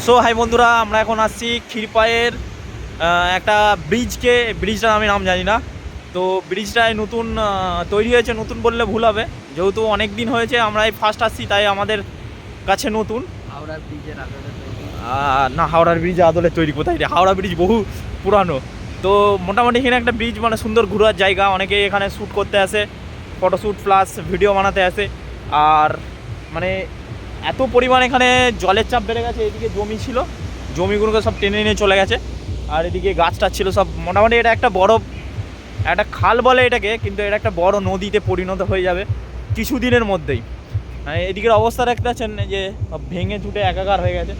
So high বন্ধুরা, আমরা এখন আসছি ক্ষীরপাইয়ের একটা ব্রিজটার আমি নাম জানি না। তো ব্রিজটায় নতুন তৈরি হয়েছে, নতুন বললে ভুল হবে, যেহেতু অনেক দিন হয়েছে, আমরা এই ফার্স্ট আসছি, তাই আমাদের কাছে নতুন। হাওড়ার ব্রিজের আদলে তৈরি না, হাওড়ার ব্রিজ আদলে তৈরি কোথায় রে? হাওড়া ব্রিজ বহু পুরানো। তো মোটামুটি এখানে একটা ব্রিজ, মানে সুন্দর ঘোরার জায়গা, অনেকে এখানে শ্যুট করতে আসে, ফটোশ্যুট প্লাস ভিডিও বানাতে আসে। আর মানে এত পরিমাণ এখানে জলের চাপ বেড়ে গেছে, এদিকে জমি ছিল, জমিগুলোকে সব টেনে নিয়ে চলে গেছে, আর এদিকে গাছটা ছিল সব। মোটামুটি এটা একটা বড় একটা খাল বলে এটাকে, কিন্তু এটা একটা বড় নদীতে পরিণত হয়ে যাবে কিছুদিনের মধ্যেই। এদিকের অবস্থা দেখতে পাচ্ছেন যে সব ভেঙে চুটে একাকার হয়ে গেছে,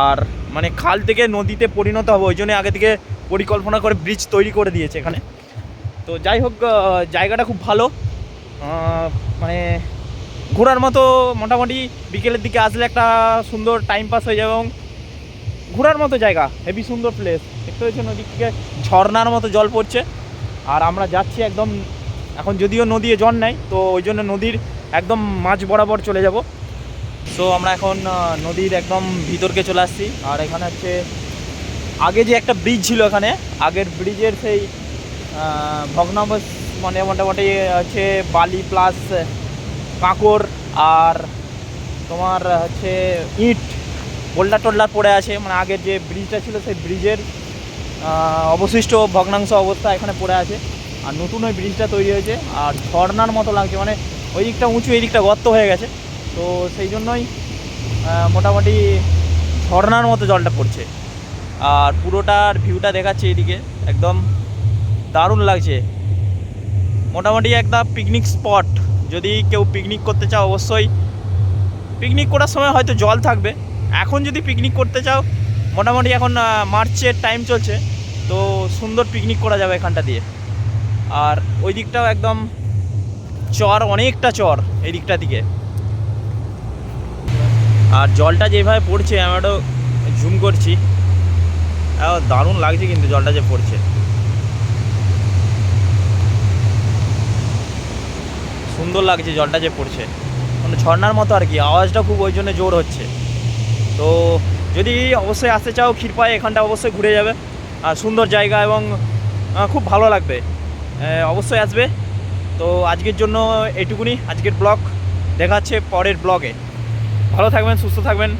আর মানে খাল থেকে নদীতে পরিণত হবে, ওই জন্য আগে থেকে পরিকল্পনা করে ব্রিজ তৈরি করে দিয়েছে এখানে। তো যাই হোক, জায়গাটা খুব ভালো, মানে ঘোরার মতো। মোটামুটি বিকেলের দিকে আসলে একটা সুন্দর টাইম পাস হয়ে যাবে, এবং ঘোরার মতো জায়গা, হেভি সুন্দর প্লেস। দেখতে হচ্ছে নদী থেকে ঝর্নার মতো জল পড়ছে, আর আমরা যাচ্ছি একদম, এখন যদিও নদী জল নেই, তো ওই জন্য নদীর একদম মাঝ বরাবর চলে যাব। সো আমরা এখন নদীর একদম ভিতরকে চলে আসছি, আর এখানে হচ্ছে আগে যে একটা ব্রিজ ছিল, এখানে আগের ব্রিজের সেই ভগ্নাবশ, মানে মোটামুটি হচ্ছে বালি প্লাস কাঁকড় আর তোমার হচ্ছে ইট বোল্ডার টোল্ডার পড়ে আছে, মানে আগের যে ব্রিজটা ছিল সেই ব্রিজের অবশিষ্ট ভগ্নাংশ অবস্থা এখানে পড়ে আছে। আর নতুন ওই ব্রিজটা তৈরি হয়েছে, আর ঝর্নার মতো লাগছে, মানে ওই দিকটা উঁচু, এই দিকটা গর্ত হয়ে গেছে, তো সেই জন্যই মোটামুটি ঝর্নার মতো জলটা পড়ছে। আর পুরোটার ভিউটা দেখাচ্ছে এইদিকে, একদম দারুণ লাগছে। মোটামুটি একটা পিকনিক স্পট, যদি কেউ পিকনিক করতে চাও, অবশ্যই পিকনিক করার সময় হয়তো জল থাকবে। এখন যদি পিকনিক করতে চাও, মোটামুটি এখন মার্চের টাইম চলছে, তো সুন্দর পিকনিক করা যাবে এখানটা দিয়ে। আর ওই দিকটাও একদম চর, অনেকটা চর এই দিকটা দিকে। আর জলটা যেভাবে পড়ছে, আমি একটু জুম করছি, দারুণ লাগছে কিন্তু জলটা যে পড়ছে, সুন্দর লাগছে জলটা যে পড়ছে, মানে ঝর্নার মতো আর কি, আওয়াজটা খুব ওই জন্য জোর হচ্ছে। তো যদি অবশ্যই আসতে চাও ক্ষীরপাই, এখানটা অবশ্যই ঘুরে যাবে, আর সুন্দর জায়গা, এবং খুব ভালো লাগবে, অবশ্যই আসবে। তো আজকের জন্য এইটুকুনি, আজকের ব্লগ। দেখা হচ্ছে পরের ব্লগে। ভালো থাকবেন, সুস্থ থাকবেন।